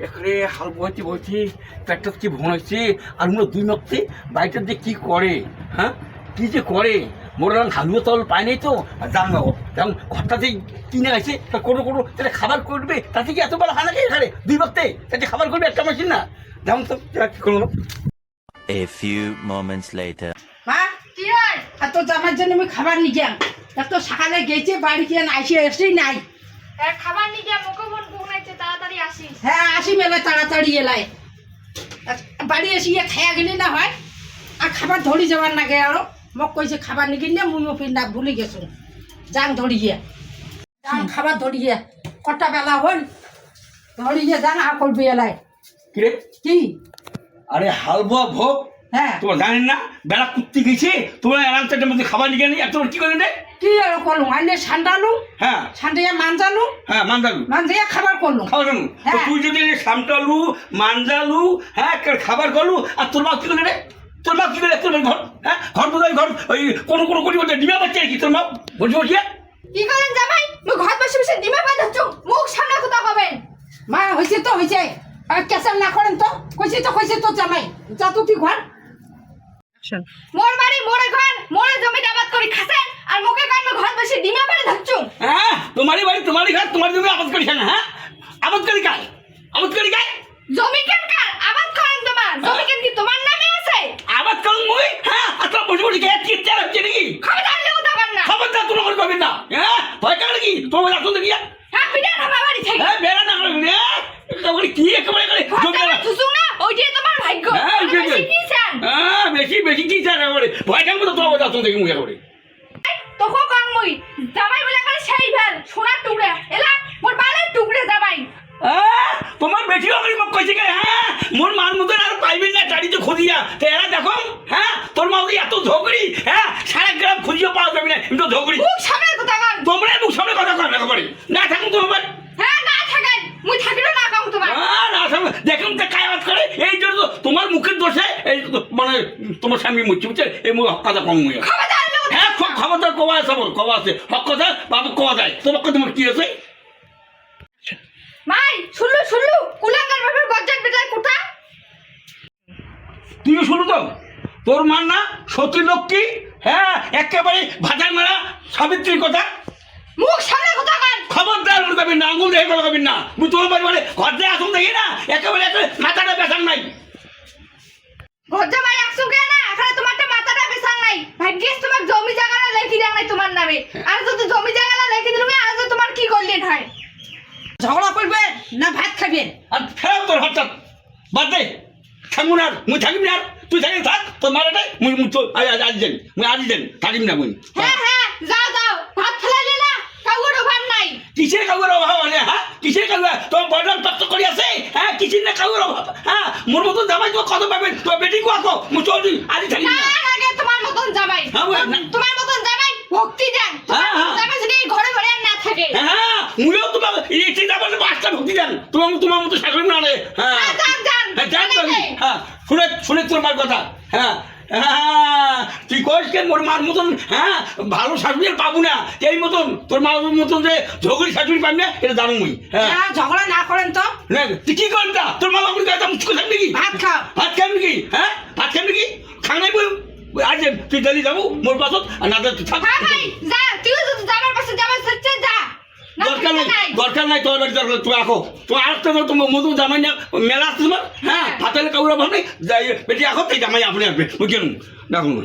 এখানে হাল বইতে বইতে পেটটা কি ভন হয়েছে আর মনে দুই নক্তে বাড়িটা যে কী করে, হ্যাঁ কী যে করে মোরা হালুয়া তল পায় নাই তো। আর দাম নেবো যেমন ঘরটাতে কিনে গেছে তা কোনো কোনো তাহলে খাবার করবে, তাতে কি এত বেলা হয় নাকি এখানে দুই নক্তে তাতে খাবার করবে একটা মেশিন না যেমন তো কী করবো। A few moments later. মা কি হয়? আর তোর জামার জন্য আমি খাবার নিয়ে যাম। তা তো সকালে গেছে বাড়ি গিয়ে এসেই নাই। খাবার নিয়ে গিয়ে মুখে বোন ঘুমাইছে, তাড়াতাড়ি আসিস। হ্যাঁ আসি মেলে তাড়াতাড়ি এলাই বাড়ি এসে খাইয়া গেলি না হয় আর খাবার ধরি যাবার নাগে আরো মোক কইছে খাবার নিয়ে গেলে মুই ফির না ভুলে গেছো যাং ধরি গিয়ে যাং খাবার ধরি গিয়ে কটা বেলা হল ধরি গিয়ে যাং আর করবি এলাই কিরে কি আরে হালুয়া ভোগ হ্যাঁ তোমার জানেন না বেলা কুত্তি গেছে তোমার আরাম চারটার মধ্যে খাবার নিয়ে গেলে এত কি করলেন রে? কি আর করলুম আইনে সান্ডালু হ্যাঁ সান্ডিয়া মানজালু হ্যাঁ মানজালু মানজাইয়া খাবার করলুম খাওয়া জানো তো হ্যাঁ। তুই যদি সামটালু মানজালু হ্যাঁ খাবার করলু আর তোর মা কি করলে রে? তোর মা কি করে তোর ঘর হ্যাঁ ঘর বোধহয় ঘর ওই কোনো কোনো করি বলতে ডিমা বাচ্চা কি তোর মা বসে বসিয়ে কি করেন জামাই? মুই ঘর বসে বসে ডিমা বাঁধাচ্ছ, মুখ সামনে কথা কবেন। মা হয়েছে তো হয়েছে আর কেসাল না করেন তো কইছে তো জামাই যা তো তুই ঘর মোর বাড়ি মোরে ঘর মোরে জমিতে আবাদ করি খাসেন আর মুখে কান ঘর বসে ডিমা বাঁধাচ্ছ। হ্যাঁ তোমারই বাড়ি তোমারই ঘর তোমার জমি আবাদ করিস না হ্যাঁ আবাদ করি গায় আবাদ করি গায় জমি কেন কার আবাদ করেন তোমার জমি কেন কি তোমার নামে আছে? আবাদ করুন মুই হ্যাঁ আর তোর বসে বসে গিয়ে কি চাল হচ্ছে নাকি খবরদার লেও দাবার না। খবরদার তোমার করে করবেন না হ্যাঁ ভয় কার নাকি তোমার আসুন দেখি হ্যাঁ বিদান আমার বাড়ি থেকে। হ্যাঁ বেড়া না করবেন তারপরে কি একেবারে করে ঘরটা তুসু না ওইটাই তোমার ভাগ্য। হ্যাঁ, আমি বেশি কি চান? হ্যাঁ বেশি বেশি কি চান একেবারে ভয় কার মতো তোমার আসুন দেখি মুখে করে তোকে কান মুই জামাই বলে করে সেই ভেল সোনার টুকরে এলা মোর বালের টুকরে জামাই। তোমার বেশি অগ্রি মুখ কইছে কে হ্যাঁ মোর মার মতন আর পাইবেন না গাড়িতে খুঁজিয়া তো এরা দেখো হ্যাঁ তোর মা এত ঝগড়ি হ্যাঁ সারা গ্রাম খুঁজিয়ে পাওয়া যাবে না কিন্তু ঝগড়ি মুখ সামনে কথা কান। তোমরা মুখ সামনে কথা কর না করে না থাকুন তোমার হ্যাঁ না থাকেন মুই থাকিলো না কাম তোমার। না থাকুন দেখুন তো কায়াত করে এই জন্য তো তোমার মুখের দোষে এই মানে তোমার স্বামী মুচ্ছে বুঝছে এই মুখ কথা কম মুই খবরদার লেও হ্যাঁ খবরদার কবা আছে বল কবা আছে হক কথা বাবু কবা যায় তোমার তোমার কি আছে মাই শুনলু কুলাঙ্গার বাবার গজ্জাত বেটার কথা। তুই শুনো তো তোর মান না সতী লক্ষ্মী হ্যাঁ একেবারে ভাজার মারা সাবিত্রীর কথা মুখ সামনে কথা কান। খবরদার করবেন না আঙুল দেখে কথা করবেন না তুই তোমার বাড়ি মানে ঘর দিয়ে আসুন দেখি না একেবারে মাথাটা বেসার নাই গজ্জা মাই একশো কে না এখানে তোমারটা মাথাটা বেসাং নাই ভাগ্যিস তোমার জমি জায়গাটা লেখি দেন নাই তোমার নামে আর যদি জমি জায়গাটা লেখি দিলুম আজ তোমার কি করলেন হয়? ঝগড়া করবে না ভাত খাবেন আর ফেরাও তোর হঠাৎ বাদ দে থাকুন আর মুই থাকিম না আর তুই থাকি থাক তোর মারাটাই মুই মুই তো আজ দেন মুই আজ দেন থাকিম না মুই হ্যাঁ হ্যাঁ যাও যাও ভাত খেলাইলে না কাউর অভাব নাই। কিসের কাউর অভাব আছে হ্যাঁ কিসের কাউর তোমার বর্ডার তত্ত্ব করি আছে হ্যাঁ কিসের না কাউর অভাব হ্যাঁ মোর মতন জামাই তো কত পাবেন তোর বেটি কো আকো মুই চল আজ থাকিম না না আগে তোমার মতন জামাই হ্যাঁ, না। তোমার মতন জামাই ভক্তি দেন তোমার হ্যাঁ, হ্যাঁ। জামাই যদি ঘরে ঘরে আর না থাকে। হ্যাঁ মুইও তোমার এই চিন্তা করলে পাঁচটা ভক্তি দেন তোমার মতো শাসন না রে হ্যাঁ হ্যাঁ, যান, যান। হ্যাঁ যান তো আমি। যান। হ্যাঁ শুনে তোর মার কথা হ্যাঁ হ্যাঁ তুই কইস কেন মোর মার মতন হ্যাঁ ভালো শাশুড়ি আর পাবো না এই মতন তোর মার মতন যে ঝগড়ি শাশুড়ি পাবি না এটা জানো মুই হ্যাঁ না ঝগড়া না করেন তো না, তুই কি করেন তা তোর মা বাবুর কাছে মুচকো থাকবি কি ভাত খাও ভাত খাবি কি হ্যাঁ ভাত খাবি কি খানাই বই আজ তুই দালি যাবো মোর পাশত আর না তুই থাক হ্যাঁ ভাই যা তুই যদি যাবার পাশে যাবার সচ্ছে যা না দরকার নাই তোর বাড়ি দরকার তুই রাখো তুই আর তো তোমার মধু জামাই না মেলা আসছে তোমার হ্যাঁ হাতের কাউরা ভাবনি যাই বেটি রাখো তাই জামাই আপনি আসবে বুঝলেন দেখুন